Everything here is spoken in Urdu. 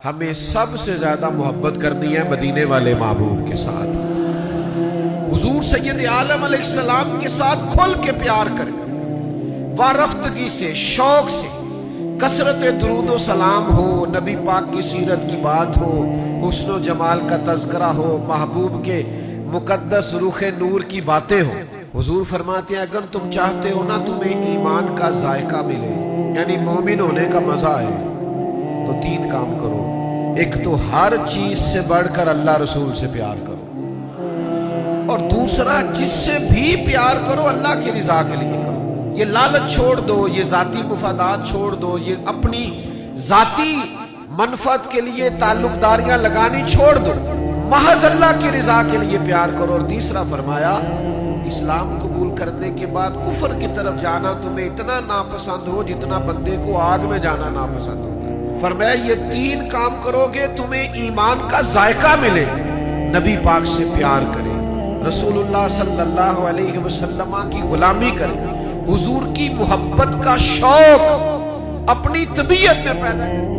ہمیں سب سے زیادہ محبت کرنی ہے مدینے والے محبوب کے ساتھ، حضور سید عالم علیہ السلام کے ساتھ کھل کے پیار کریں، وارفتگی سے، شوق سے، کثرت درود و سلام ہو، نبی پاک کی سیرت کی بات ہو، حسن و جمال کا تذکرہ ہو، محبوب کے مقدس رخ نور کی باتیں ہوں۔ حضور فرماتے ہیں اگر تم چاہتے ہو نا تمہیں ایمان کا ذائقہ ملے، یعنی مومن ہونے کا مزہ آئے، تو تین کام کرو۔ ایک تو ہر چیز سے بڑھ کر اللہ رسول سے پیار کرو، اور دوسرا جس سے بھی پیار کرو اللہ کی رضا کے لیے کرو۔ یہ لالچ چھوڑ دو، یہ ذاتی مفادات چھوڑ دو، یہ اپنی ذاتی منفعت کے لیے تعلق داریاں لگانی چھوڑ دو، محض اللہ کی رضا کے لیے پیار کرو۔ اور تیسرا فرمایا اسلام قبول کرنے کے بعد کفر کی طرف جانا تمہیں اتنا ناپسند ہو جتنا بندے کو آگ میں جانا ناپسند ہوتا ہے۔ فرمایا یہ تین کام کرو گے تمہیں ایمان کا ذائقہ ملے، نبی پاک سے پیار کرے، رسول اللہ صلی اللہ علیہ وسلم کی غلامی کرے، حضور کی محبت کا شوق اپنی طبیعت میں پیدا کرے۔